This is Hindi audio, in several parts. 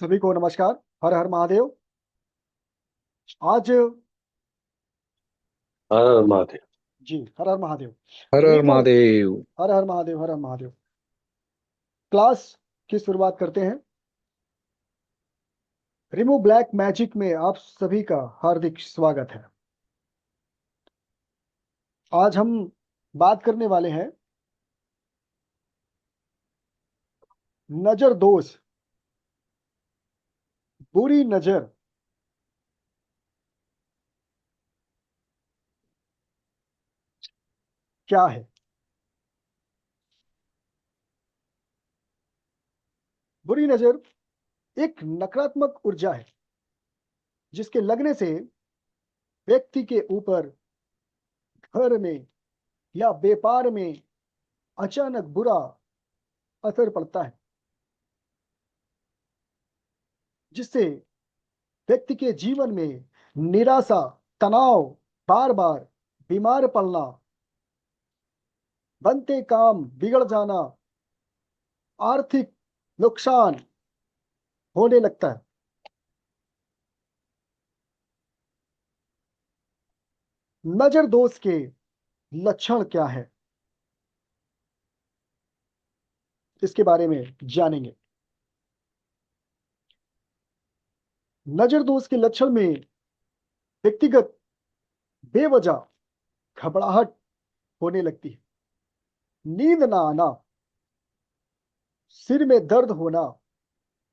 सभी को नमस्कार। हर हर महादेव। आज हाँ माधे। जी हर हर महादेव। हर हर रिमूव महादेव। हर हर महादेव, हर हर महादेव। क्लास की शुरुआत करते हैं। रिमूव ब्लैक मैजिक में आप सभी का हार्दिक स्वागत है। आज हम बात करने वाले हैं नजर दोष, बुरी नजर क्या है। बुरी नजर एक नकारात्मक ऊर्जा है जिसके लगने से व्यक्ति के ऊपर, घर में या व्यापार में अचानक बुरा असर पड़ता है, जिससे व्यक्ति के जीवन में निराशा, तनाव, बार बार बीमार पड़ना, बनते काम बिगड़ जाना, आर्थिक नुकसान होने लगता है। नजर दोष के लक्षण क्या है, इसके बारे में जानेंगे। नजर दोष के लक्षण में व्यक्तिगत बेवजह घबराहट होने लगती है, नींद ना आना, सिर में दर्द होना,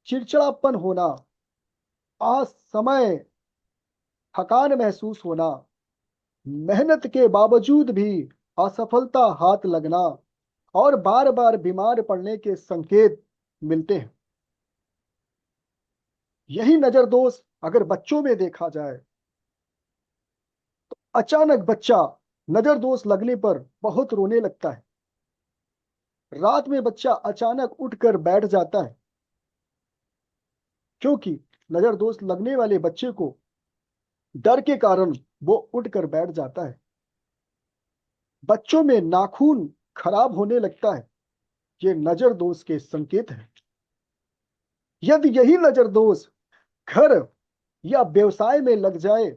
चिड़चिड़ापन होना, असमय थकान महसूस होना, मेहनत के बावजूद भी असफलता हाथ लगना और बार बार बीमार पड़ने के संकेत मिलते हैं। यही नजर दोष अगर बच्चों में देखा जाए, अचानक बच्चा नजर दोष लगने पर बहुत रोने लगता है। रात में बच्चा अचानक उठकर बैठ जाता है, क्योंकि नजर दोष लगने वाले बच्चे को डर के कारण वो उठकर बैठ जाता है। बच्चों में नाखून खराब होने लगता है, ये नजर दोष के संकेत है। यदि यही नजर दोष घर या व्यवसाय में लग जाए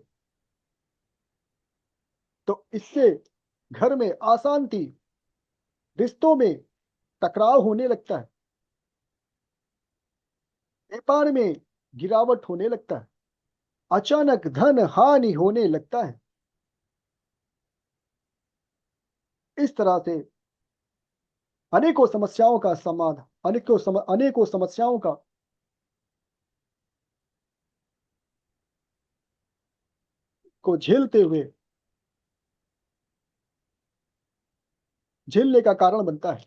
तो इससे घर में अशांति, रिश्तों में टकराव होने लगता है, व्यापार में गिरावट होने लगता है, अचानक धन हानि होने लगता है। इस तरह से अनेकों समस्याओं का समाधान, अनेकों समस्याओं का को झेलने का कारण बनता है।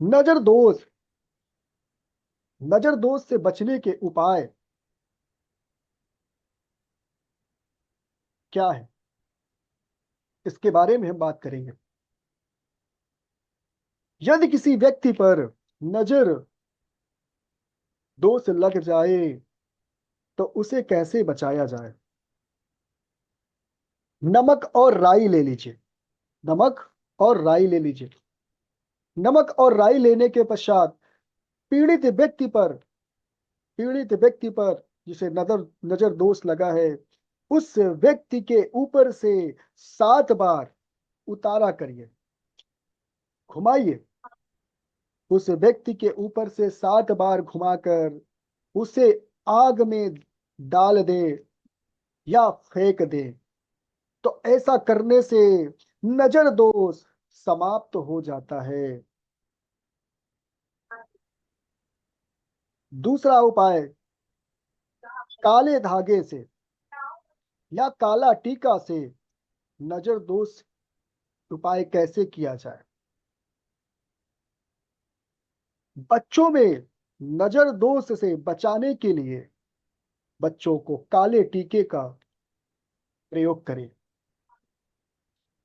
नजर दोष नजर दोष से बचने के उपाय क्या है, इसके बारे में हम बात करेंगे। यदि किसी व्यक्ति पर नजर दोष लग जाए तो उसे कैसे बचाया जाए। नमक और राई ले लीजिए। नमक और राई ले लीजिए। नमक और राई लेने के पश्चात पीड़ित व्यक्ति पर पीड़ित व्यक्ति पर जिसे नजर नजर दोष लगा है, उस व्यक्ति के ऊपर से 7 बार उतारा करिए, घुमाइए। उस व्यक्ति के ऊपर से 7 बार घुमाकर उसे आग में डाल दे या फेंक दे। तो ऐसा करने से नजर दोष समाप्त हो जाता है। दूसरा उपाय, काले धागे से या काला टीका से नजर दोष उपाय कैसे किया जाए। बच्चों में नजर दोष से बचाने के लिए बच्चों को काले टीके का प्रयोग करें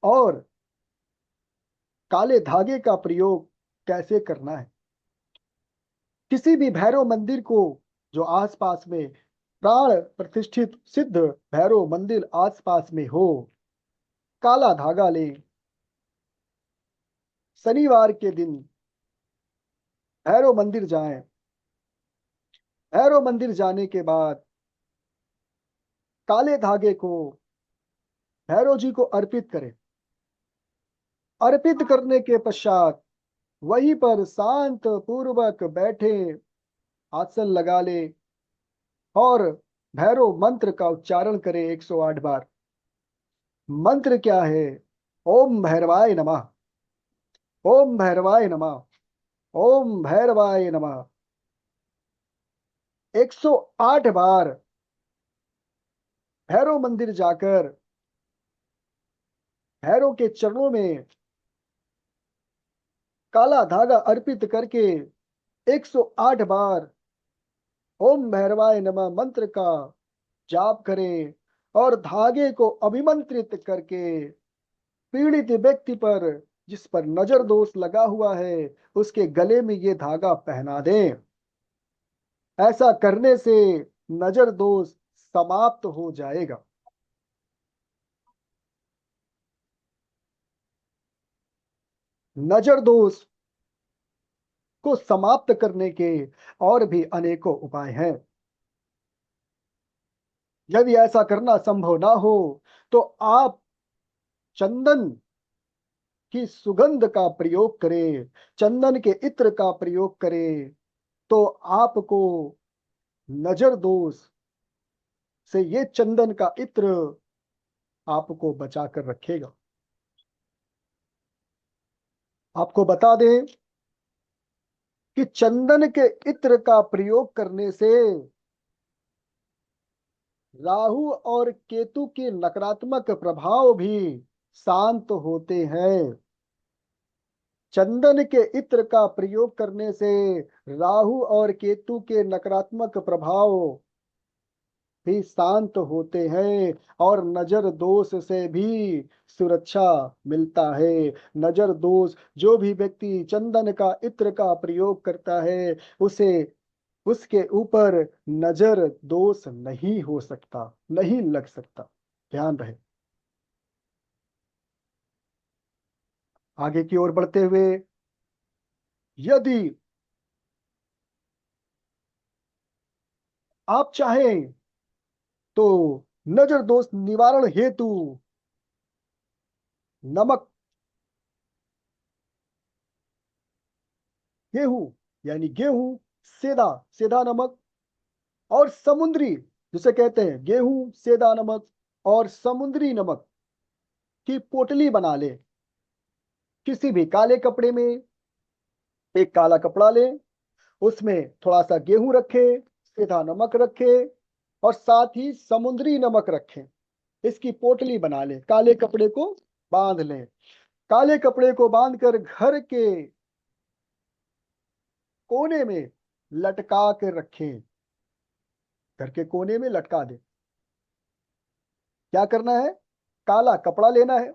और काले धागे का प्रयोग कैसे करना है। किसी भी भैरव मंदिर को जो आसपास में प्राण प्रतिष्ठित सिद्ध भैरव मंदिर आसपास में हो, काला धागा लें। शनिवार के दिन भैरव मंदिर जाएं, भैरव मंदिर जाने के बाद काले धागे को भैरव जी को अर्पित करें। अर्पित करने के पश्चात वहीं पर शांत पूर्वक बैठे, आसन लगा ले और भैरव मंत्र का उच्चारण करें 108 बार। मंत्र क्या है? ओम भैरवाय नमः, ओम भैरवाय नमः, ओम भैरवाय नमः। 108 बार भैरव मंदिर जाकर भैरव के चरणों में काला धागा अर्पित करके 108 बार ओम भैरवाय नमः मंत्र का जाप करें और धागे को अभिमंत्रित करके पीड़ित व्यक्ति पर, जिस पर नजर दोष लगा हुआ है, उसके गले में ये धागा पहना दें। ऐसा करने से नजर दोष समाप्त हो जाएगा। नजर दोष को समाप्त करने के और भी अनेकों उपाय हैं। यदि ऐसा करना संभव ना हो तो आप चंदन की सुगंध का प्रयोग करें, चंदन के इत्र का प्रयोग करें, तो आपको नजर दोष से ये चंदन का इत्र आपको बचा कर रखेगा। आपको बता दें कि चंदन के इत्र का प्रयोग करने से राहु और केतु के नकारात्मक प्रभाव भी शांत होते हैं। चंदन के इत्र का प्रयोग करने से राहु और केतु के नकारात्मक प्रभाव भी शांत होते हैं और नजर दोष से भी सुरक्षा मिलता है। नजर दोष, जो भी व्यक्ति चंदन का इत्र का प्रयोग करता है उसे, उसके ऊपर नजर दोष नहीं हो सकता, नहीं लग सकता। ध्यान रहे। आगे की ओर बढ़ते हुए, यदि आप चाहें तो नजर दोष निवारण हेतु नमक, गेहूं यानी गेहूं, सेदा, सेदा नमक और समुद्री, जिसे कहते हैं गेहूं, सेदा नमक और समुद्री नमक की पोटली बना ले। किसी भी काले कपड़े में एक काला कपड़ा ले, उसमें थोड़ा सा गेहूं रखे, सेधा नमक रखे और साथ ही समुद्री नमक रखें। इसकी पोटली बना ले, काले कपड़े को बांध लें। काले कपड़े को बांधकर घर के कोने में लटका के रखें। घर के कोने में लटका दे। क्या करना है? काला कपड़ा लेना है,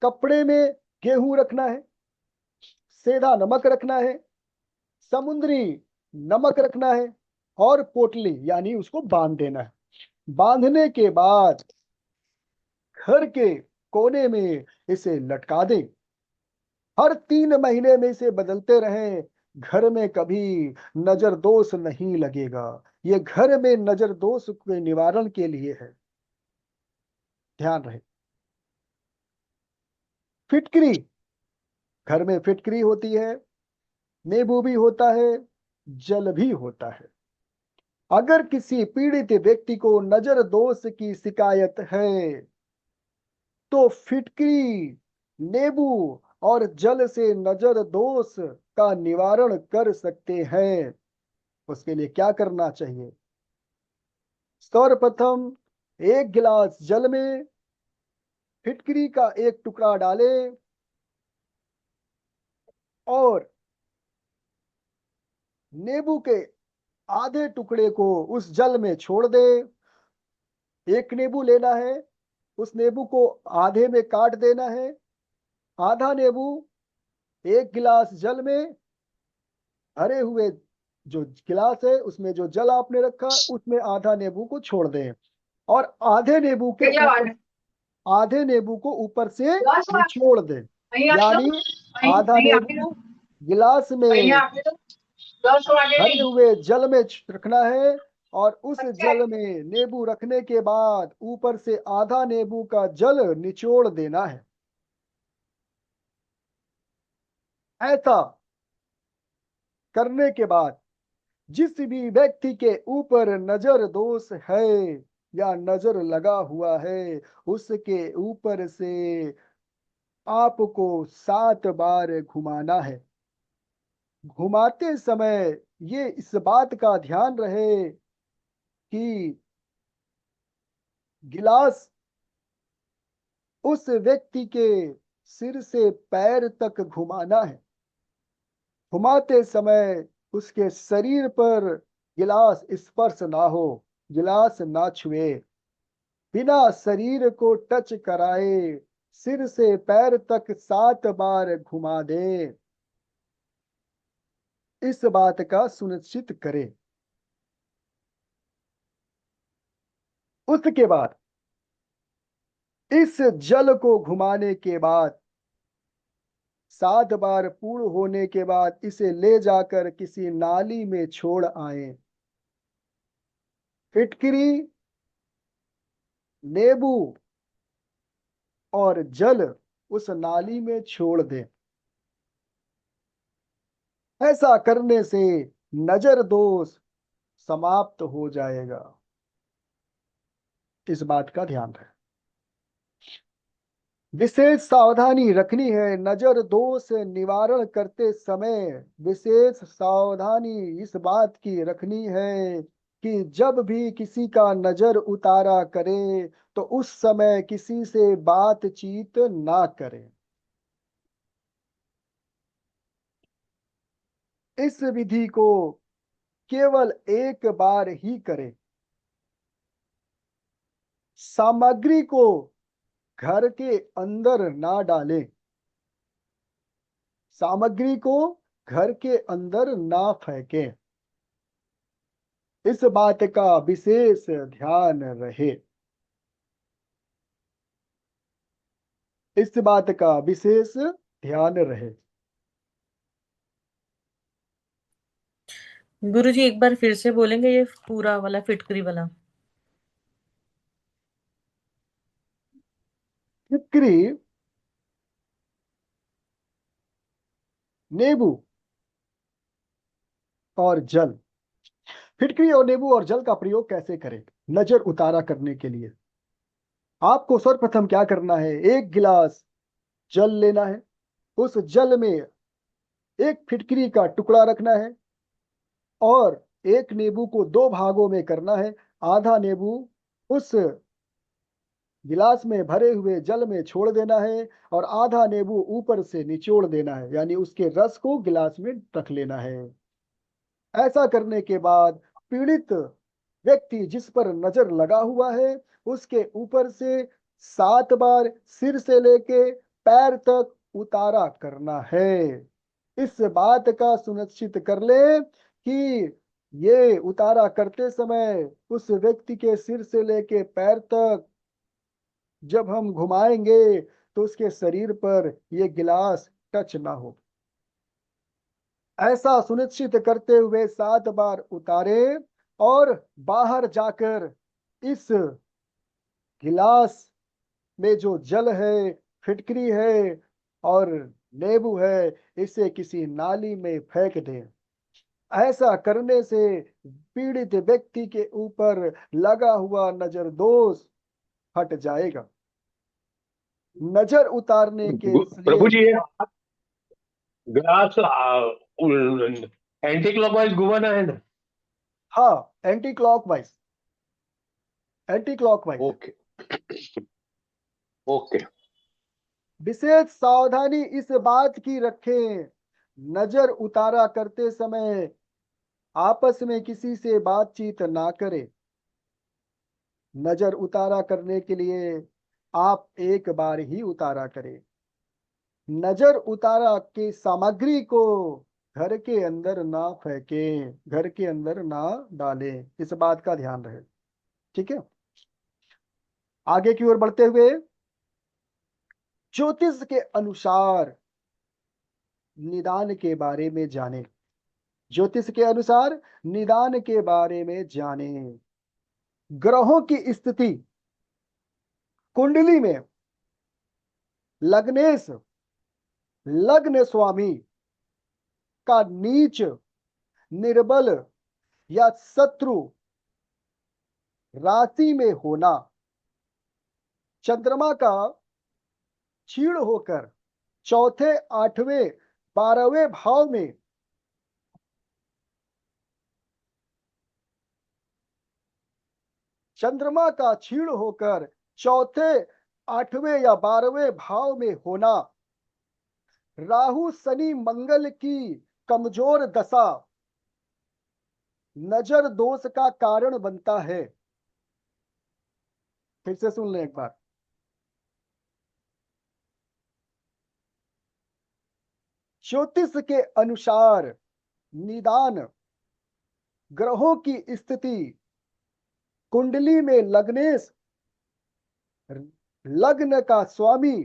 कपड़े में गेहूं रखना है, सेधा नमक रखना है, समुद्री नमक रखना है और पोटली यानी उसको बांध देना है। बांधने के बाद घर के कोने में इसे लटका दें। हर 3 महीने में इसे बदलते रहें। घर में कभी नजर दोष नहीं लगेगा। ये घर में नजर दोष के निवारण के लिए है। ध्यान रहे। फिटकरी, घर में फिटकरी होती है, नींबू भी होता है, जल भी होता है। अगर किसी पीड़ित व्यक्ति को नजर दोष की शिकायत है तो फिटकरी, नींबू और जल से नजर दोष का निवारण कर सकते हैं। उसके लिए क्या करना चाहिए? सर्वप्रथम 1 गिलास जल में फिटकरी का एक टुकड़ा डालें और नींबू के आधे टुकड़े को उस जल में छोड़ दें। एक नींबू लेना है, उस नींबू को आधे में काट देना है। आधा नींबू 1 गिलास जल में, भरे हुए जो गिलास है उसमें जो जल आपने रखा उसमें आधा नींबू को छोड़ दें और आधे नींबू को ऊपर से निचोड़ दें। यानी आधा नींबू गिलास में भरे हुए जल में रखना है, और उस जल में नींबू रखने के बाद ऊपर से आधा नींबू का जल निचोड़ देना है। ऐसा करने के बाद जिस भी व्यक्ति के ऊपर नजर दोष है या नजर लगा हुआ है, उसके ऊपर से आपको 7 बार घुमाना है। घुमाते समय ये इस बात का ध्यान रहे कि गिलास उस व्यक्ति के सिर से पैर तक घुमाना है। घुमाते समय उसके शरीर पर गिलास स्पर्श ना हो, गिलास ना छुए, बिना शरीर को टच कराए सिर से पैर तक 7 बार घुमा दे। इस बात का सुनिश्चित करें। उसके बाद इस जल को घुमाने के बाद 7 बार पूर्ण होने के बाद इसे ले जाकर किसी नाली में छोड़ आए। फिटकरी, नींबू और जल उस नाली में छोड़ दें। ऐसा करने से नजर दोष समाप्त हो जाएगा। इस बात का ध्यान रहे। विशेष सावधानी रखनी है नजर दोष निवारण करते समय। विशेष सावधानी इस बात की रखनी है कि जब भी किसी का नजर उतारा करे तो उस समय किसी से बातचीत ना करें। इस विधि को केवल एक बार ही करें। सामग्री को घर के अंदर ना डालें। सामग्री को घर के अंदर ना फेंकें। इस बात का विशेष ध्यान रहे। इस बात का विशेष ध्यान रहे। गुरु जी एक बार फिर से बोलेंगे ये पूरा वाला फिटकरी वाला? फिटकरी, नींबू और जल। फिटकरी और नींबू और जल का प्रयोग कैसे करें नजर उतारा करने के लिए? आपको सर्वप्रथम क्या करना है, एक गिलास जल लेना है। उस जल में एक फिटकरी का टुकड़ा रखना है और एक नींबू को 2 भागों में करना है। आधा नींबू उस गिलास में भरे हुए जल में छोड़ देना है और आधा नींबू ऊपर से निचोड़ देना है, यानी उसके रस को गिलास में रख लेना है। ऐसा करने के बाद पीड़ित व्यक्ति जिस पर नजर लगा हुआ है उसके ऊपर से 7 बार सिर से लेके पैर तक उतारा करना है। इस बात का सुनिश्चित कर ले कि ये उतारा करते समय उस व्यक्ति के सिर से लेके पैर तक जब हम घुमाएंगे तो उसके शरीर पर ये गिलास टच ना हो। ऐसा सुनिश्चित करते हुए 7 बार उतारे और बाहर जाकर इस गिलास में जो जल है, फिटकरी है और नींबू है, इसे किसी नाली में फेंक दें। ऐसा करने से पीड़ित व्यक्ति के ऊपर लगा हुआ नजर दोष हट जाएगा। नजर उतारने के प्रभु लिए जी ये ग्राफ एंटी क्लॉकवाइज घुमाना है ना? हाँ, anti clockwise, anti clockwise. Okay okay. विशेष सावधानी इस बात की रखें नजर उतारा करते समय आपस में किसी से बातचीत ना करें। नजर उतारा करने के लिए आप एक बार ही उतारा करें। नजर उतारा की सामग्री को घर के अंदर ना फेंकें, घर के अंदर ना डालें। इस बात का ध्यान रहे। ठीक है। आगे की ओर बढ़ते हुए ज्योतिष के अनुसार निदान के बारे में जानें। ज्योतिष के अनुसार निदान के बारे में जाने। ग्रहों की स्थिति कुंडली में लग्नेश लग्न स्वामी का नीच, निर्बल या शत्रु राशि में होना, चंद्रमा का क्षीण होकर चौथे, आठवें, 12वें भाव में चंद्रमा का क्षीण होकर चौथे, 8वें या 12वें भाव में होना, राहु शनि मंगल की कमजोर दशा नजर दोष का कारण बनता है। फिर से सुन लें एक बार। ज्योतिष के अनुसार निदान ग्रहों की स्थिति कुंडली में लग्नेश लग्न का स्वामी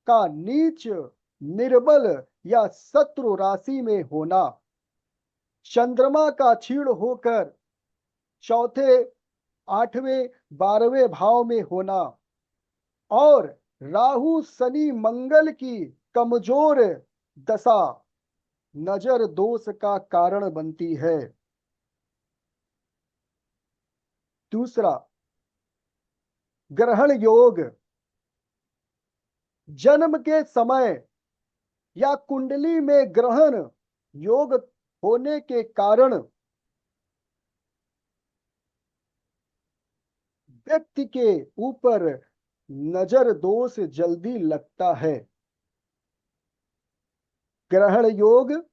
का नीच, निर्बल या शत्रु राशि में होना, चंद्रमा का क्षीण होकर चौथे, 8वें, 12वें भाव में होना और राहु शनि मंगल की कमजोर दशा नजर दोष का कारण बनती है। दूसरा, ग्रहण योग जन्म के समय या कुंडली में ग्रहण योग होने के कारण व्यक्ति के ऊपर नजर दोष जल्दी लगता है। ग्रहण योग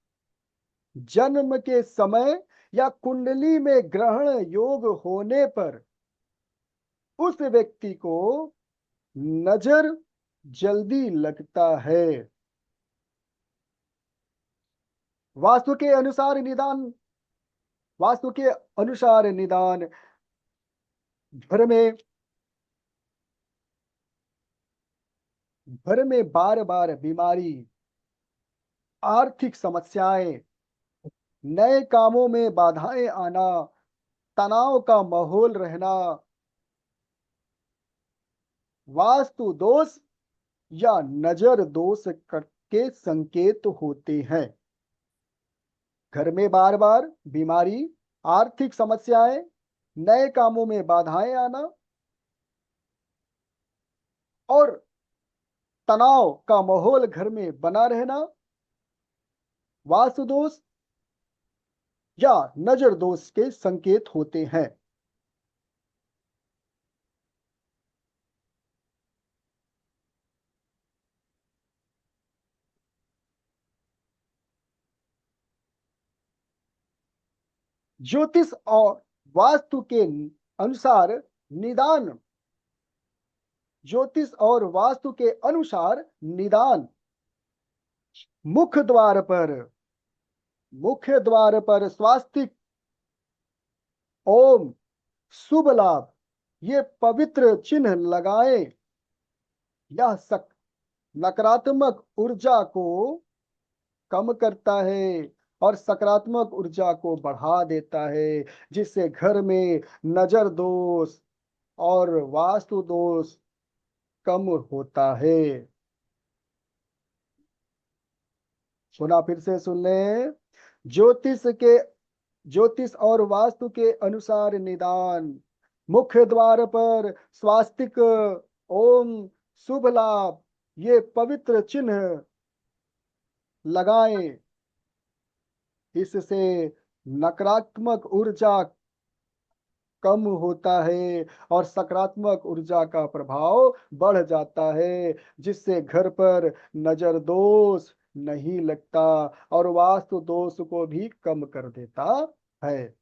जन्म के समय या कुंडली में ग्रहण योग होने पर उस व्यक्ति को नजर जल्दी लगता है। वास्तु के अनुसार निदान वास्तु के अनुसार निदान घर में बार बार बीमारी, आर्थिक समस्याएं, नए कामों में बाधाएं आना, तनाव का माहौल रहना, वास्तु दोष या नजर दोष के संकेत होते हैं। घर में बार बार बीमारी, आर्थिक समस्याएं, नए कामों में बाधाएं आना और तनाव का माहौल घर में बना रहना, वास्तु दोष या नजर दोष के संकेत होते हैं। ज्योतिष और वास्तु के अनुसार निदान ज्योतिष और वास्तु के अनुसार निदान मुख्य द्वार पर स्वास्तिक, ओम, शुभ लाभ, ये पवित्र चिन्ह लगाएं। यह नकारात्मक ऊर्जा को कम करता है और सकारात्मक ऊर्जा को बढ़ा देता है, जिससे घर में नजर दोष और वास्तु दोष कम होता है। सुना, फिर से सुन लें। ज्योतिष और वास्तु के अनुसार निदान मुख्य द्वार पर स्वास्तिक, ओम, शुभ लाभ, ये पवित्र चिन्ह लगाएं। इससे नकारात्मक ऊर्जा कम होता है और सकारात्मक ऊर्जा का प्रभाव बढ़ जाता है, जिससे घर पर नजर दोष नहीं लगता और वास्तु दोष को भी कम कर देता है।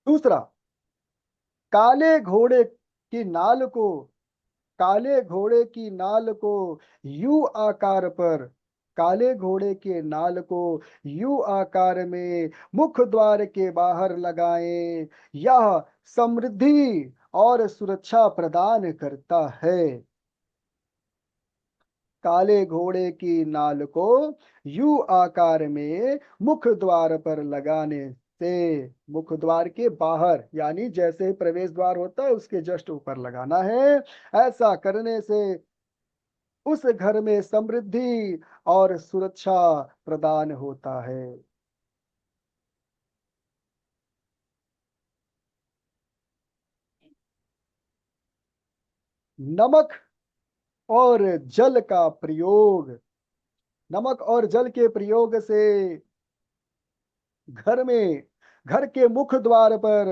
दूसरा, काले घोड़े की नाल यू आकार पर काले घोड़े के नाल को यू आकार में मुख्य द्वार के बाहर लगाएं। यह समृद्धि और सुरक्षा प्रदान करता है। काले घोड़े की नाल को यू आकार में मुख द्वार पर लगाने से, मुख द्वार के बाहर यानी जैसे प्रवेश द्वार होता है उसके जस्ट ऊपर लगाना है। ऐसा करने से उस घर में समृद्धि और सुरक्षा प्रदान होता है। नमक और जल का प्रयोग, नमक और जल के प्रयोग से घर में, घर के मुख द्वार पर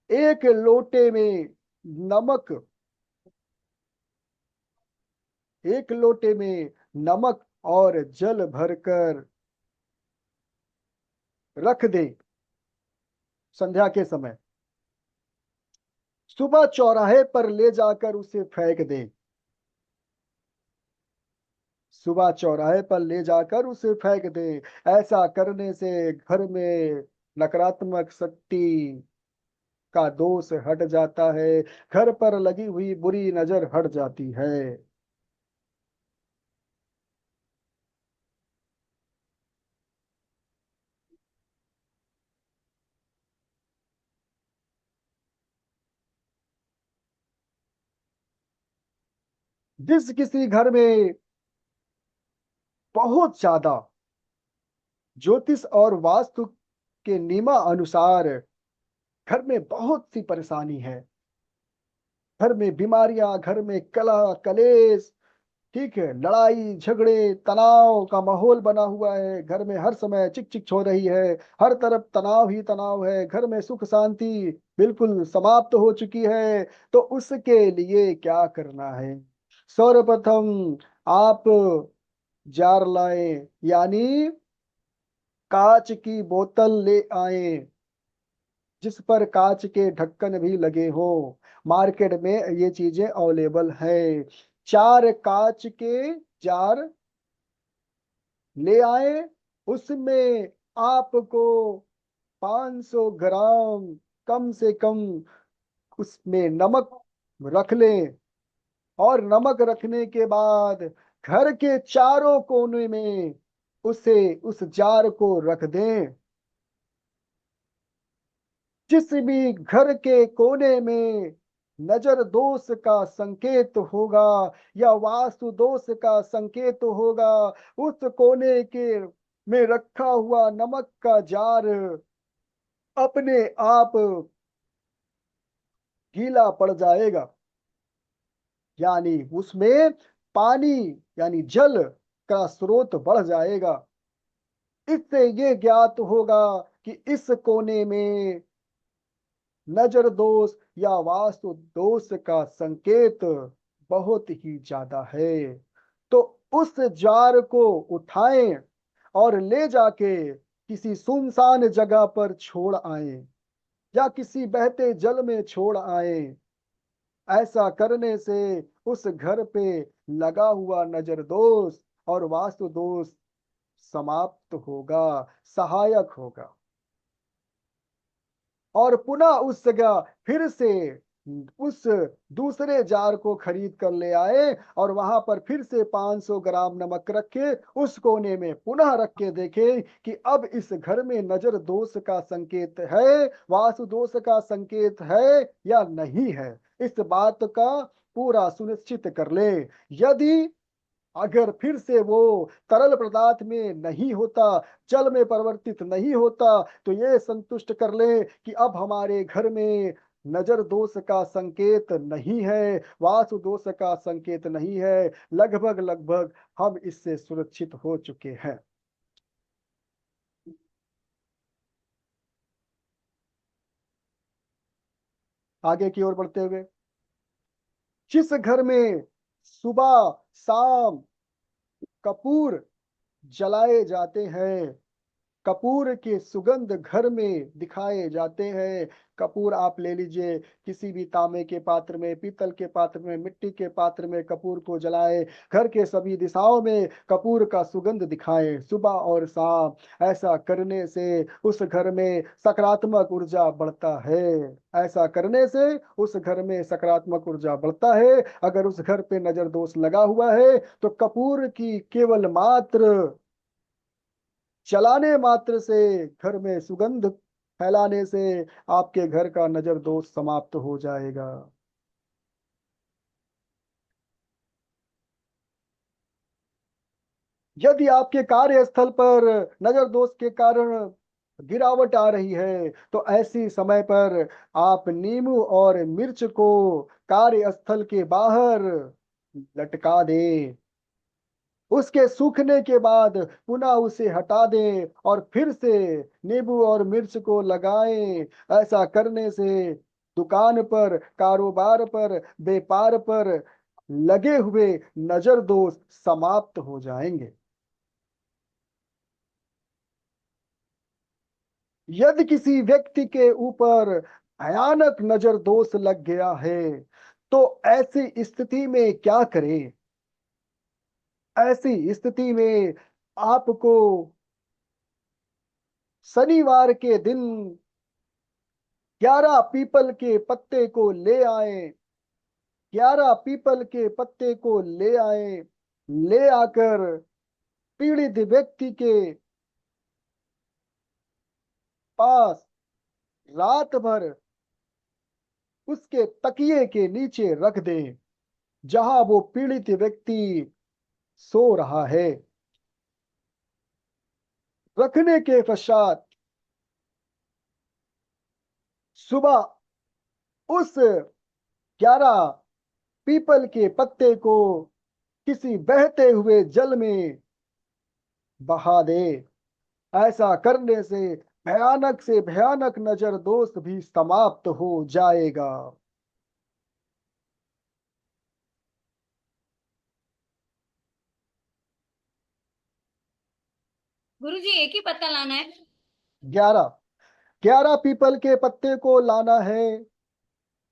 एक लोटे में नमक, एक लोटे में नमक और जल भरकर रख दें। संध्या के समय सुबह चौराहे पर ले जाकर उसे फेंक दें। सुबह चौराहे पर ले जाकर उसे फेंक दें। ऐसा करने से घर में नकारात्मक शक्ति का दोष हट जाता है, घर पर लगी हुई बुरी नजर हट जाती है। जिस किसी घर में बहुत ज्यादा ज्योतिष और वास्तु के नियमा अनुसार घर में बहुत सी परेशानी है, घर में बीमारियां, घर में कलह कलेश, ठीक है, लड़ाई झगड़े तनाव का माहौल बना हुआ है, घर में हर समय चिक चिक हो रही है, हर तरफ तनाव ही तनाव है, घर में सुख शांति बिल्कुल समाप्त हो चुकी है। तो उसके लिए क्या करना है? सर्वप्रथम आप जार लाएं, यानी कांच की बोतल ले आए जिस पर कांच के ढक्कन भी लगे हो। मार्केट में ये चीजें अवेलेबल है। 4 कांच के जार ले आए, उसमें आपको 500 ग्राम कम से कम उसमें नमक रख लें। और नमक रखने के बाद घर के चारों कोने में उसे, उस जार को रख दें। जिस भी घर के कोने में नजर दोष का संकेत होगा या वास्तु दोष का संकेत होगा, उस कोने के में रखा हुआ नमक का जार अपने आप गीला पड़ जाएगा, यानी उसमें पानी यानी जल का स्रोत बढ़ जाएगा। इससे ये ज्ञात होगा कि इस कोने में नजर दोष या वास्तु दोष का संकेत बहुत ही ज्यादा है। तो उस जार को उठाएं और ले जाके किसी सुनसान जगह पर छोड़ आए या किसी बहते जल में छोड़ आए। ऐसा करने से उस घर पे लगा हुआ नजर दोष और वास्तु दोष समाप्त होगा, सहायक होगा। और पुनः उस जगह फिर से उस दूसरे जार को खरीद कर ले आए और वहां पर फिर से 500 ग्राम नमक रखे, उस कोने में पुनः रख के देखे कि अब इस घर में नजर दोष का संकेत है, वास्तु दोष का संकेत है या नहीं है। इस बात का पूरा सुनिश्चित कर ले। यदि अगर फिर से वो तरल पदार्थ में नहीं होता, जल में परिवर्तित नहीं होता, तो ये संतुष्ट कर ले कि अब हमारे घर में नजर दोष का संकेत नहीं है, वास्तु दोष का संकेत नहीं है, लगभग लगभग हम इससे सुरक्षित हो चुके हैं। आगे की ओर बढ़ते हुए, जिस घर में सुबह शाम कपूर जलाए जाते हैं, कपूर के सुगंध घर में दिखाए जाते हैं। कपूर आप ले लीजिए, किसी भी तांबे के पात्र में, पीतल के पात्र में, मिट्टी के पात्र में कपूर को जलाए, घर के सभी दिशाओं में कपूर का सुगंध दिखाएं सुबह और शाम। ऐसा करने से उस घर में सकारात्मक ऊर्जा बढ़ता है। ऐसा करने से उस घर में सकारात्मक ऊर्जा बढ़ता है। अगर उस घर पे नजर दोष लगा हुआ है तो कपूर की केवल मात्र चलाने मात्र से, घर में सुगंध फैलाने से आपके घर का नजर दोष समाप्त हो जाएगा। यदि आपके कार्यस्थल पर नजर दोष के कारण गिरावट आ रही है तो ऐसी समय पर आप नींबू और मिर्च को कार्यस्थल के बाहर लटका दें। उसके सूखने के बाद पुनः उसे हटा दें और फिर से नींबू और मिर्च को लगाएं। ऐसा करने से दुकान पर, कारोबार पर, व्यापार पर लगे हुए नजर दोष समाप्त हो जाएंगे। यदि किसी व्यक्ति के ऊपर भयानक नजर दोष लग गया है तो ऐसी स्थिति में क्या करें? ऐसी स्थिति में आपको शनिवार के दिन 11 पीपल के पत्ते को ले आए, 11 पीपल के पत्ते को ले आए, ले आकर पीड़ित व्यक्ति के पास रात भर उसके तकिए के नीचे रख दें, जहां वो पीड़ित व्यक्ति सो रहा है। रखने के पश्चात सुबह उस 11 पीपल के पत्ते को किसी बहते हुए जल में बहा दे। ऐसा करने से भयानक नजर दोष भी समाप्त हो जाएगा। गुरुजी एक ही पत्ता लाना है? 11 11 पीपल के पत्ते को लाना है।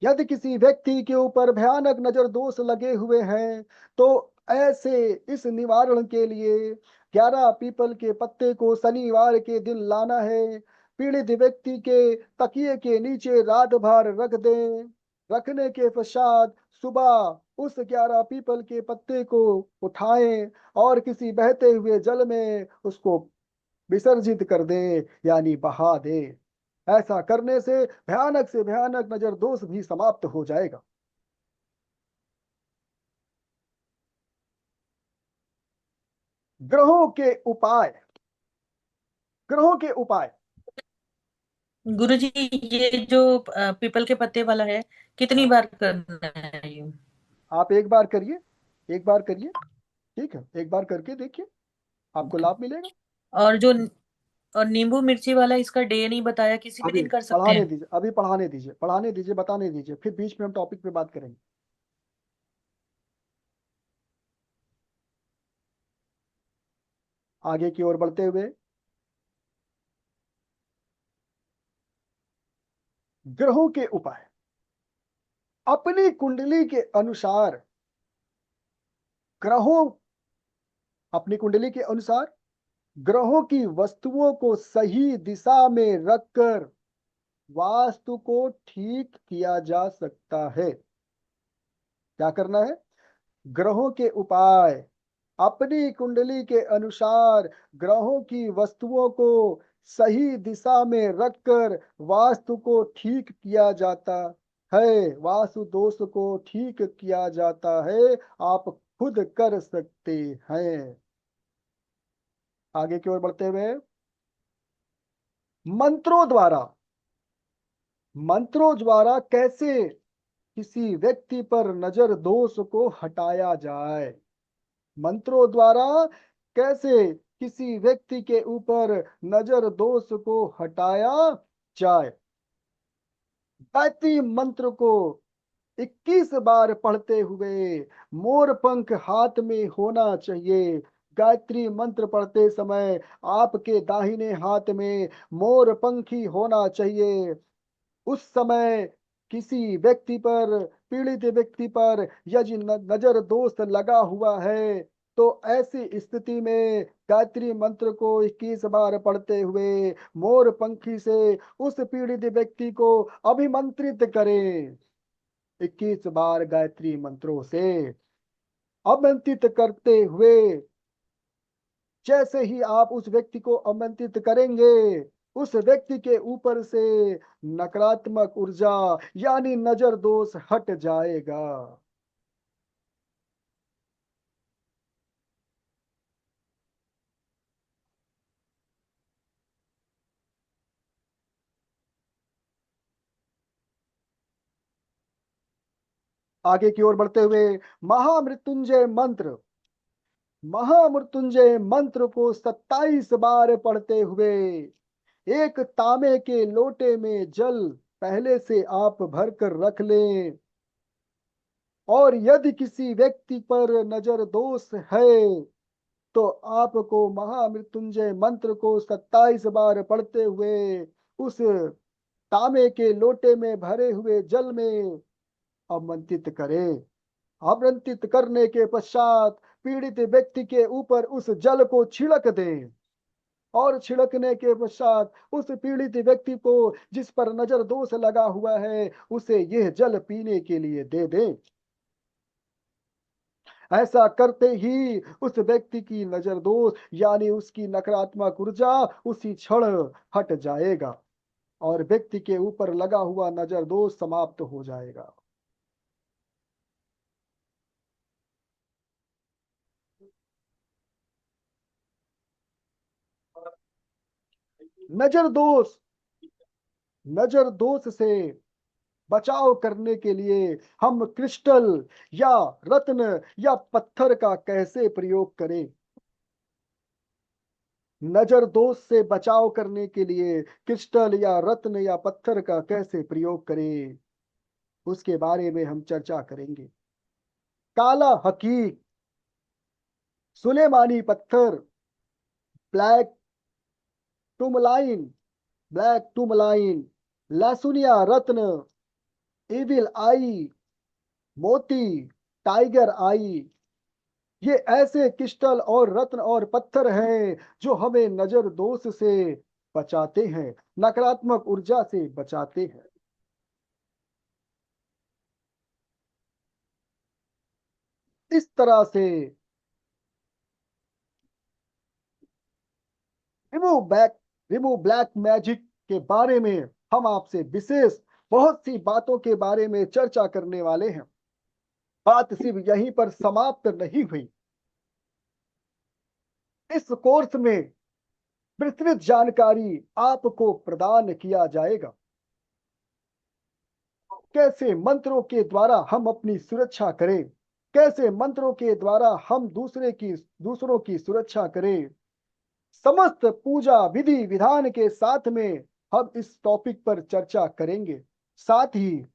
यदि किसी व्यक्ति के ऊपर भयानक नजर दोष लगे हुए हैं तो ऐसे इस निवारण के लिए 11 पीपल के पत्ते को शनिवार के दिन लाना है। पीड़ित व्यक्ति के तकिए के नीचे रात भर रख दें। रखने के पश्चात सुबह उस 11 पीपल के पत्ते को उठाएं और किसी बहते हुए जल में उसको विसर्जित कर दें, यानी बहा दें। ऐसा करने से भयानक नजर दोष भी समाप्त हो जाएगा। ग्रहों के उपाय, ग्रहों के उपाय। गुरुजी ये जो पीपल के पत्ते वाला है, कितनी बार करना है ये? आप एक बार करिए, एक बार करिए, ठीक है, एक बार करके देखिए, आपको लाभ मिलेगा। और जो और नींबू मिर्ची वाला, इसका डे नहीं बताया, किसी भी अभी दिन कर सकते पढ़ाने हैं? दीजिए, अभी पढ़ाने दीजिए, पढ़ाने दीजिए, बताने दीजिए, फिर बीच में हम टॉपिक पे बात करेंगे। आगे की ओर बढ़ते हुए, ग्रहों के उपाय। अपनी कुंडली के अनुसार ग्रहों अपनी कुंडली के अनुसार ग्रहों की वस्तुओं को सही दिशा में रखकर वास्तु को ठीक किया जा सकता है। क्या करना है? ग्रहों के उपाय। अपनी कुंडली के अनुसार ग्रहों की वस्तुओं को सही दिशा में रखकर वास्तु को ठीक किया जाता है, वास्तु दोष को ठीक किया जाता है। आप खुद कर सकते हैं। आगे की ओर बढ़ते हुए, मंत्रों द्वारा, मंत्रों द्वारा कैसे किसी व्यक्ति पर नजर दोष को हटाया जाए। मंत्रों द्वारा कैसे किसी व्यक्ति के ऊपर नजर दोष को हटाया जाए। गायत्री मंत्र को 21 बार पढ़ते हुए मोर पंख हाथ में होना चाहिए। गायत्री मंत्र पढ़ते समय आपके दाहिने हाथ में मोर पंखी होना चाहिए। उस समय किसी व्यक्ति पर, पीड़ित व्यक्ति पर यदि नजर दोष लगा हुआ है, तो ऐसी स्थिति में गायत्री मंत्र को 21 बार पढ़ते हुए मोर पंखी से उस पीड़ित व्यक्ति को अभिमंत्रित करें। 21 बार गायत्री मंत्रों से आमंत्रित करते हुए, जैसे ही आप उस व्यक्ति को आमंत्रित करेंगे, उस व्यक्ति के ऊपर से नकारात्मक ऊर्जा यानी नजर दोष हट जाएगा। आगे की ओर बढ़ते हुए महामृत्युंजय मंत्र, महामृत्युंजय मंत्र को 27 बार पढ़ते हुए एक तांबे के लोटे में जल पहले से आप भर कर रख लें, और यदि किसी व्यक्ति पर नजर दोष है तो आपको महामृत्युंजय मंत्र को 27 बार पढ़ते हुए उस तांबे के लोटे में भरे हुए जल में आमंत्रित करें। आमंत्रित करने के पश्चात पीड़ित व्यक्ति के ऊपर उस जल को छिड़क दें, और छिड़कने के पश्चात उस पीड़ित व्यक्ति को जिस पर नजर दोष लगा हुआ है उसे यह जल पीने के लिए दे दें। ऐसा करते ही उस व्यक्ति की नजर दोष यानी उसकी नकारात्मक ऊर्जा उसी क्षण हट जाएगा और व्यक्ति के ऊपर लगा हुआ नजर दोष समाप्त हो जाएगा। नजर दोष, नजर दोष से बचाव करने के लिए हम क्रिस्टल या रत्न या पत्थर का कैसे प्रयोग करें? नजर दोष से बचाव करने के लिए क्रिस्टल या रत्न या पत्थर का कैसे प्रयोग करें, उसके बारे में हम चर्चा करेंगे। काला हकीक, सुलेमानी पत्थर, ब्लैक टूमलाइन, ब्लैक टूमलाइन, लासुनिया रत्न, इविल आई, मोती, टाइगर आई, ये ऐसे क्रिस्टल और रत्न और पत्थर हैं जो हमें नजर दोष से बचाते हैं, नकारात्मक ऊर्जा से बचाते हैं। इस तरह से रिमूव ब्लैक मैजिक के बारे में हम आपसे विशेष बहुत सी बातों के बारे में चर्चा करने वाले हैं। बात सिर्फ यहीं पर समाप्त नहीं हुई। इस कोर्स में विस्तृत जानकारी आपको प्रदान किया जाएगा। कैसे मंत्रों के द्वारा हम अपनी सुरक्षा करें, कैसे मंत्रों के द्वारा हम दूसरों की सुरक्षा करें। समस्त पूजा विधि विधान के साथ में हम इस टॉपिक पर चर्चा करेंगे। साथ ही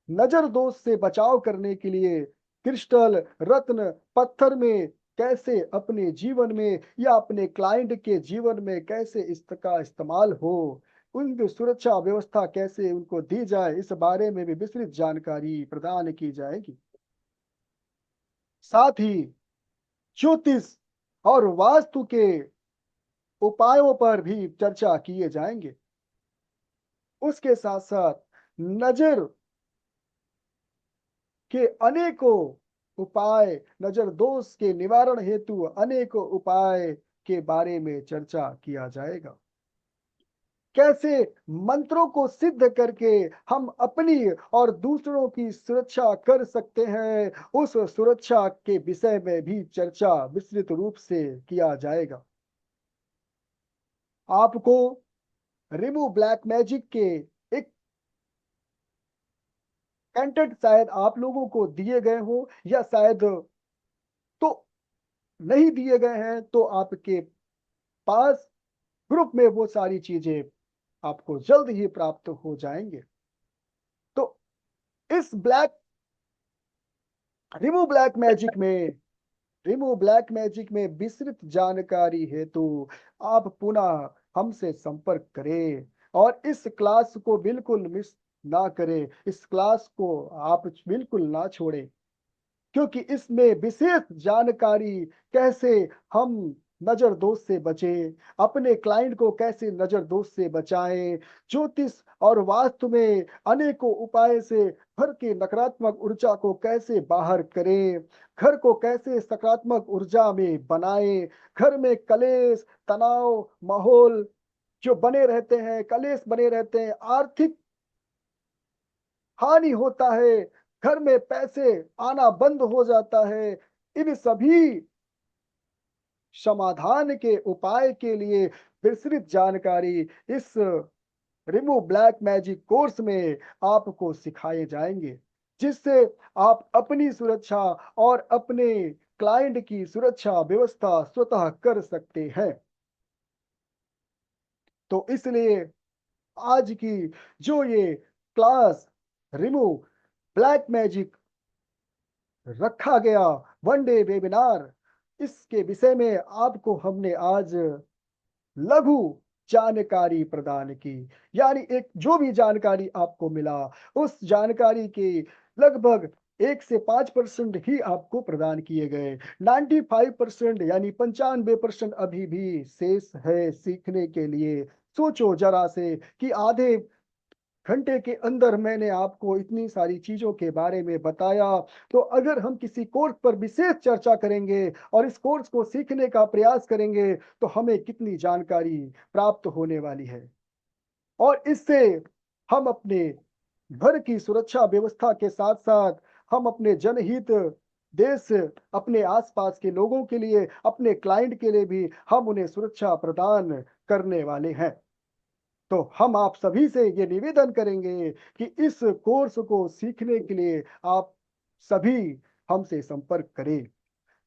नजर दोष से बचाव करने के लिए क्रिस्टल, रत्न, पत्थर में कैसे अपने जीवन में या अपने क्लाइंट के जीवन में कैसे इसका इस्तेमाल हो, उनकी सुरक्षा व्यवस्था कैसे उनको दी जाए, इस बारे में भी विस्तृत जानकारी प्रदान की जाएगी। साथ ही ज्योतिष और वास्तु के उपायों पर भी चर्चा किए जाएंगे। उसके साथ साथ नजर के अनेकों उपाय, नजर दोष के निवारण हेतु अनेकों उपाय के बारे में चर्चा किया जाएगा। कैसे मंत्रों को सिद्ध करके हम अपनी और दूसरों की सुरक्षा कर सकते हैं, उस सुरक्षा के विषय में भी चर्चा विस्तृत रूप से किया जाएगा। आपको रिमूव ब्लैक मैजिक के एक कंटेंट शायद आप लोगों को दिए गए हो या शायद तो नहीं दिए गए हैं, तो आपके पास ग्रुप में वो सारी चीजें आपको जल्द ही प्राप्त हो जाएंगे। तो इस रिमूव ब्लैक मैजिक में रिमूव ब्लैक मैजिक में विस्तृत जानकारी हेतु आप पुनः हमसे संपर्क करें और इस क्लास को बिल्कुल मिस ना करें। इस क्लास को आप बिल्कुल ना छोड़ें, क्योंकि इसमें विशेष जानकारी कैसे हम नजर दोष से बचें, अपने क्लाइंट को कैसे नजर दोष से बचाएं, ज्योतिष और वास्तु में अनेकों उपाय से घर के नकारात्मक ऊर्जा को कैसे बाहर करें, घर को कैसे सकारात्मक ऊर्जा में बनाएं, घर में कलेश तनाव माहौल जो बने रहते हैं, कलेश बने रहते हैं, आर्थिक हानि होता है, घर में पैसे आना बंद हो जाता है, इन सभी समाधान के उपाय के लिए विस्तृत जानकारी इस रिमूव ब्लैक मैजिक कोर्स में आपको सिखाए जाएंगे, जिससे आप अपनी सुरक्षा और अपने क्लाइंट की सुरक्षा व्यवस्था स्वतः कर सकते हैं। तो इसलिए आज की जो ये क्लास रिमूव ब्लैक मैजिक रखा गया वन डे वेबिनार, इसके विषय में आपको हमने आज लघु जानकारी प्रदान की। यानी एक जो भी जानकारी आपको मिला उस जानकारी के लगभग 1 से 5% ही आपको प्रदान किए गए। 95% यानी 95% अभी भी शेष है सीखने के लिए। सोचो जरा से कि आधे घंटे के अंदर मैंने आपको इतनी सारी चीजों के बारे में बताया, तो अगर हम किसी कोर्स पर विशेष चर्चा करेंगे और इस कोर्स को सीखने का प्रयास करेंगे तो हमें कितनी जानकारी प्राप्त होने वाली है। और इससे हम अपने घर की सुरक्षा व्यवस्था के साथ साथ हम अपने जनहित, देश, अपने आसपास के लोगों के लिए, अपने क्लाइंट के लिए भी हम उन्हें सुरक्षा प्रदान करने वाले हैं। तो हम आप सभी से ये निवेदन करेंगे कि इस कोर्स को सीखने के लिए आप सभी हमसे संपर्क करें,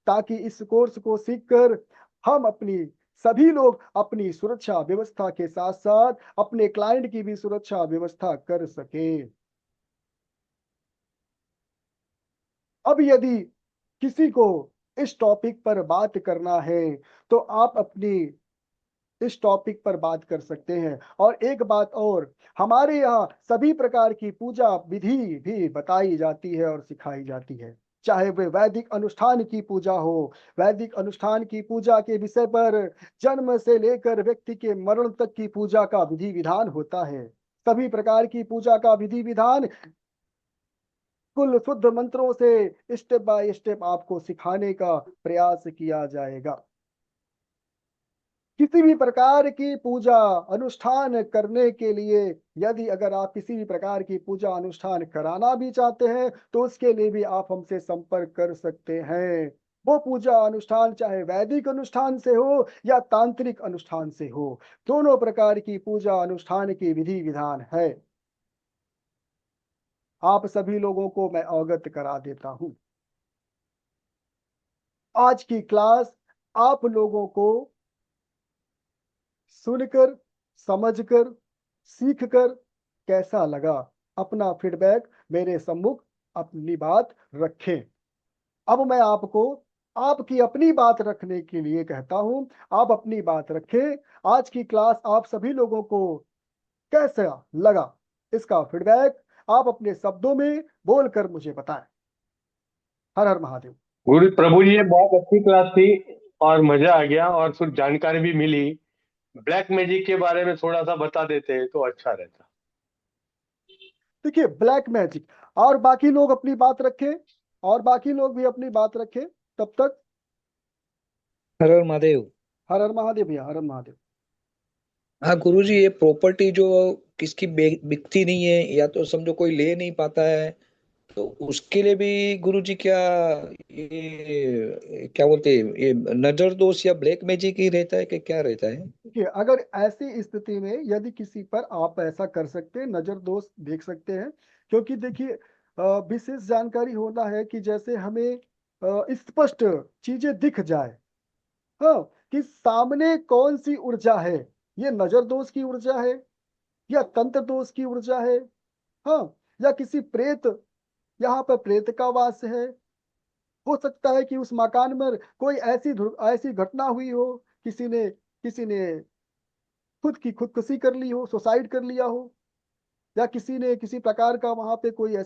ताकि इस कोर्स को सीखकर हम अपनी सभी लोग अपनी सुरक्षा व्यवस्था के साथ साथ अपने क्लाइंट की भी सुरक्षा व्यवस्था कर सके। अब यदि किसी को इस टॉपिक पर बात करना है तो आप अपनी इस टॉपिक पर बात कर सकते हैं। और एक बात और, हमारे यहाँ सभी प्रकार की पूजा विधि भी बताई जाती है और सिखाई जाती है, चाहे वे वैदिक अनुष्ठान की पूजा हो। वैदिक अनुष्ठान की पूजा के विषय पर जन्म से लेकर व्यक्ति के मरण तक की पूजा का विधि विधान होता है। सभी प्रकार की पूजा का विधि विधान कुल शुद्ध मंत्रों से स्टेप बाय स्टेप आपको सिखाने का प्रयास किया जाएगा। किसी भी प्रकार की पूजा अनुष्ठान करने के लिए, यदि अगर आप किसी भी प्रकार की पूजा अनुष्ठान कराना भी चाहते हैं तो उसके लिए भी आप हमसे संपर्क कर सकते हैं। वो पूजा अनुष्ठान चाहे वैदिक अनुष्ठान से हो या तांत्रिक अनुष्ठान से हो, दोनों प्रकार की पूजा अनुष्ठान की विधि विधान है। आप सभी लोगों को मैं अवगत करा देता हूं। आज की क्लास आप लोगों को सुनकर, समझकर, सीखकर कैसा लगा, अपना फीडबैक मेरे सम्मुख अपनी बात रखें। अब मैं आपको आपकी अपनी बात रखने के लिए कहता हूं। आप अपनी बात रखें। आज की क्लास आप सभी लोगों को कैसा लगा, इसका फीडबैक आप अपने शब्दों में बोलकर मुझे बताएं। हर हर महादेव। गुरु प्रभु जी, ये बहुत अच्छी क्लास थी और मजा आ गया और कुछ जानकारी भी मिली। ब्लैक मैजिक के बारे में थोड़ा सा बता देते तो अच्छा रहता। देखिए, ब्लैक मैजिक, और बाकी लोग अपनी बात रखें, और बाकी लोग भी अपनी बात रखें। तब तक हर हर महादेव। हर हर महादेव भैया, हर हर महादेव। हाँ गुरुजी, ये प्रॉपर्टी जो किसकी बिकती नहीं है या तो समझो कोई ले नहीं पाता है, तो उसके लिए भी गुरुजी क्या ये क्या बोलते हैं, ये नजर दोष या ब्लैक मैजिक ही रहता है कि क्या रहता है? देखिए, अगर ऐसी स्थिति में यदि किसी पर आप ऐसा कर सकते हैं, नजर दोष देख सकते हैं। क्योंकि देखिए, विशेष जानकारी होना है कि जैसे हमें स्पष्ट चीजें दिख जाए, हाँ, कि सामने कौन सी ऊर्जा है, ये नजर दोष की ऊर्जा है या तंत्र दोष की ऊर्जा है, हाँ, या किसी प्रेत, यहाँ पर प्रेत का वास है, हो सकता है कि उस मकान में कोई ऐसी घटना हुई हो, किसी ने खुदकुशी कर ली हो, सुसाइड कर लिया हो, या किसी ने किसी प्रकार का वहां पे कोई ऐसी